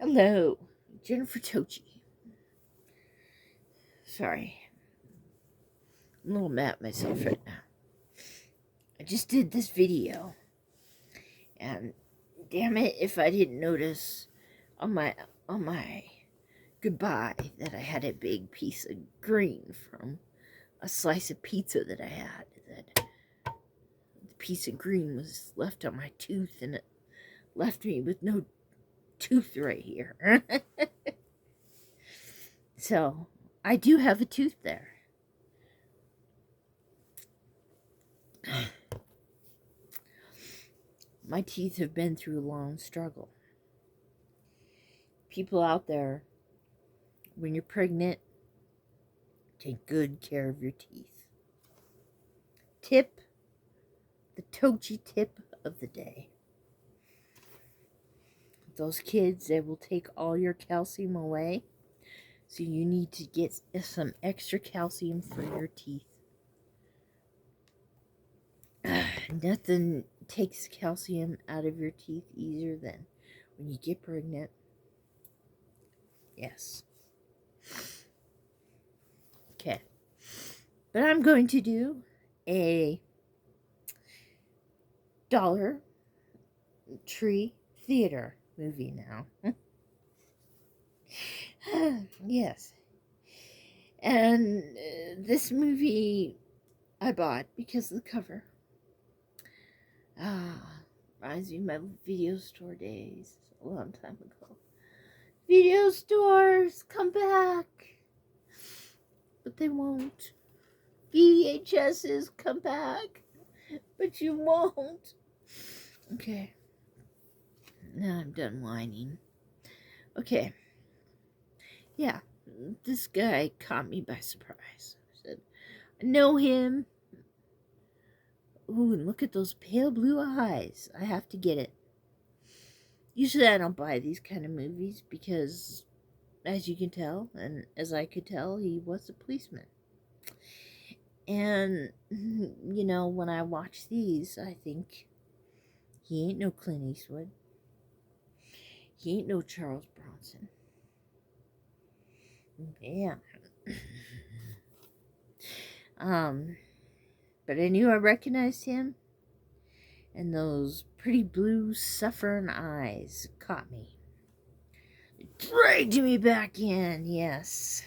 Hello, Jennifer Tochi. Sorry, I'm a little mad at myself right now. I just did this video, and damn it, if I didn't notice on my goodbye that I had a big piece of green from a slice of pizza that I had. That the piece of green was left on my tooth, and it left me with no tooth right here. So I do have a tooth there. My teeth have been through a long struggle. People out there, when you're pregnant, take good care of your teeth. Tip, the Tochi tip of the day. Those kids, they will take all your calcium away. So you need to get some extra calcium for your teeth. Nothing takes calcium out of your teeth easier than when you get pregnant. Yes. Okay. But I'm going to do a Dollar Tree Theater movie now. Yes. And this movie I bought because of the cover. Reminds me of my video store days a long time ago. Video stores, come back. But they won't. VHSs, come back. But you won't. Okay. Now I'm done whining. Okay. Yeah, this guy caught me by surprise. I said, I know him. Ooh, and look at those pale blue eyes. I have to get it. Usually I don't buy these kind of movies because, as you can tell, and as I could tell, he was a policeman. And, you know, when I watch these, I think, he ain't no Clint Eastwood. He ain't no Charles Bronson. Yeah. But I knew I recognized him, and those pretty blue suffering eyes caught me. Dragged me back in, yes.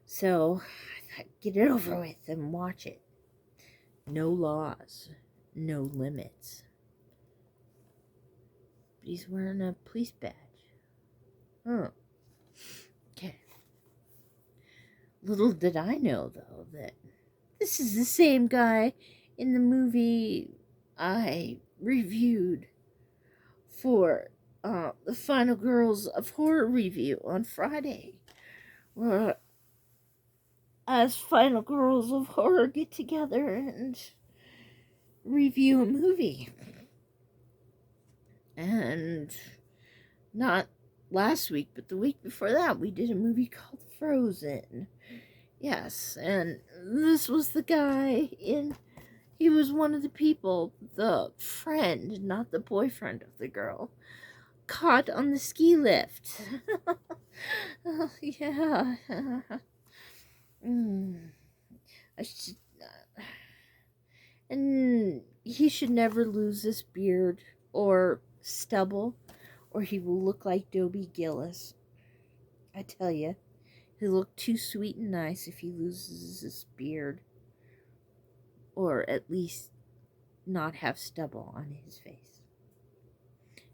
So I thought, get it over with and watch it. No laws, no limits. But he's wearing a police badge. Huh. Okay. Little did I know, though, that this is the same guy in the movie I reviewed for the Final Girls of Horror review on Friday, where us Final Girls of Horror get together and review a movie. And not last week, but the week before that, we did a movie called Frozen. Yes, and this was the guy he was one of the people, the friend, not the boyfriend of the girl, caught on the ski lift. Oh, yeah. I should, and he should never lose this beard or stubble, or he will look like Dobie Gillis. I tell you, he'll look too sweet and nice if he loses his beard, or at least not have stubble on his face.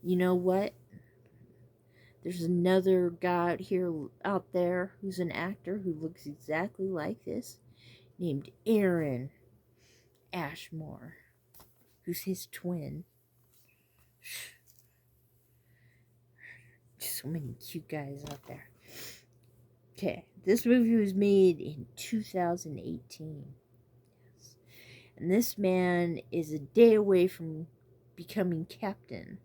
You know what? There's another guy out there who's an actor who looks exactly like this, named Aaron Ashmore, who's his twin. So many cute guys out there. Okay, this movie was made in 2018. Yes. And this man is a day away from becoming captain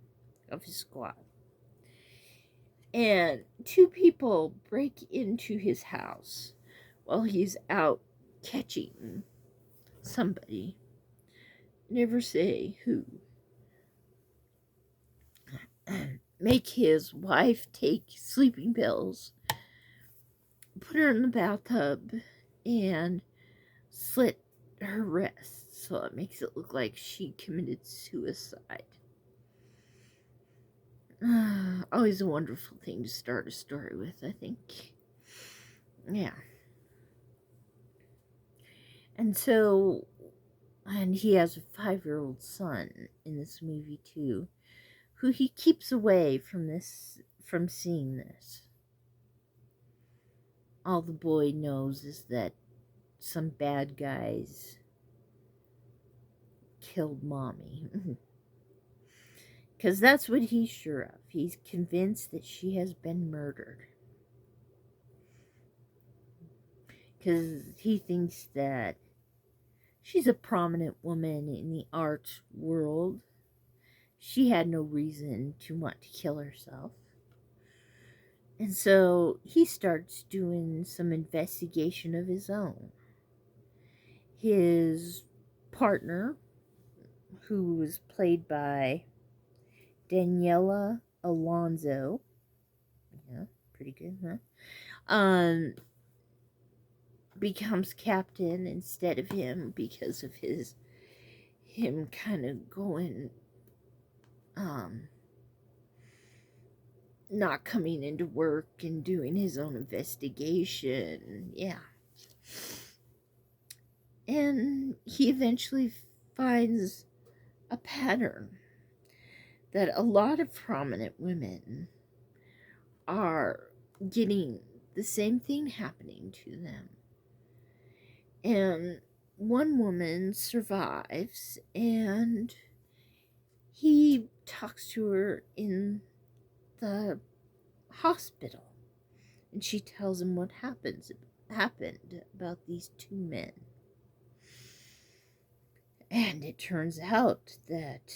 of his squad. And two people break into his house while he's out catching somebody. Never say who. make his wife take sleeping pills, put her in the bathtub, and slit her wrist so it makes it look like she committed suicide. Always a wonderful thing to start a story with, I think. Yeah. And he has a 5-year-old son in this movie too, who he keeps away from seeing this. All the boy knows is that some bad guys killed mommy. Because that's what he's sure of. He's convinced that she has been murdered. Because he thinks that she's a prominent woman in the art world. She had no reason to want to kill herself. And so he starts doing some investigation of his own. His partner, who was played by Daniela Alonso, yeah, pretty good, huh? Becomes captain instead of him because of him kind of going, not coming into work and doing his own investigation. Yeah. And he eventually finds a pattern that a lot of prominent women are getting the same thing happening to them. And one woman survives, and he talks to her in the hospital, and she tells him what happened about these 2 men. And it turns out that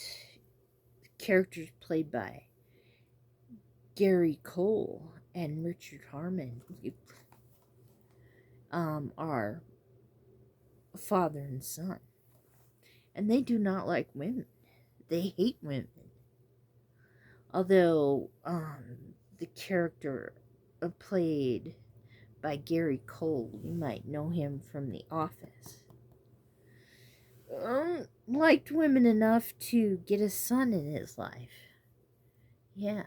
the characters played by Gary Cole and Richard Harmon are father and son. And they do not like women. They hate women. Although the character played by Gary Cole, you might know him from The Office, liked women enough to get a son in his life. Yeah.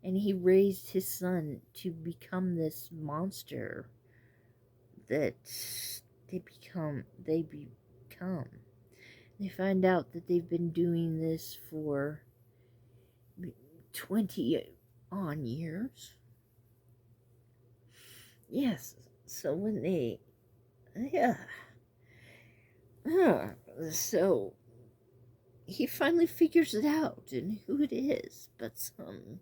And he raised his son to become this monster that they become. They find out that they've been doing this for 20 on years. Yes. So when they, yeah. So he finally figures it out and who it is, but some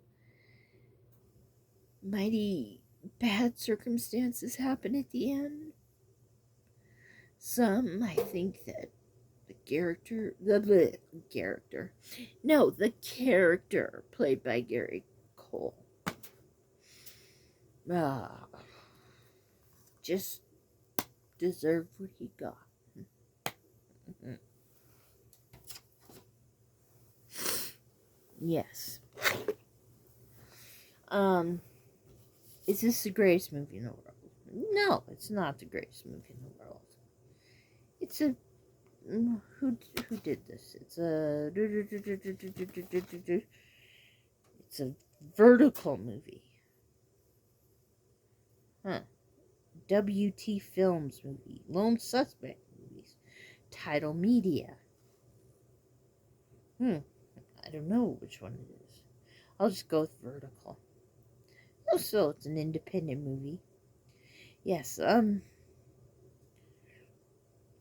mighty bad circumstances happen at the end. I think that the character played by Gary Cole, just deserved what he got. Yes. Is this the greatest movie in the world? No, it's not the greatest movie in the world. It's a who did this? It's a vertical movie. WT Films movie. Lone Suspect movies. Title Media. I don't know which one it is. I'll just go with vertical. Oh, so it's an independent movie. Yes,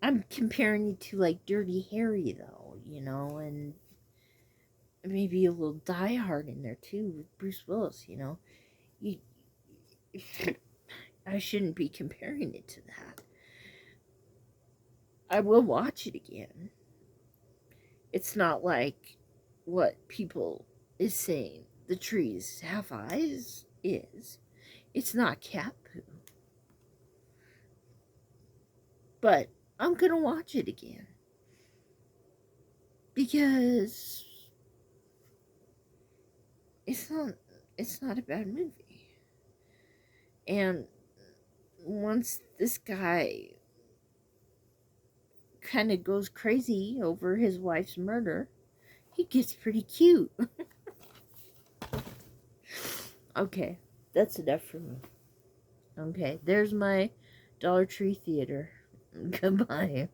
I'm comparing it to like Dirty Harry though, and maybe a little Die Hard in there too with Bruce Willis, I shouldn't be comparing it to that. I will watch it again. It's not like what people is saying The Trees Have Eyes is. It's not cat poo. But I'm gonna watch it again. Because it's not a bad movie. And once this guy kind of goes crazy over his wife's murder, he gets pretty cute. Okay, that's enough for me. Okay, there's my Dollar Tree Theater. Goodbye.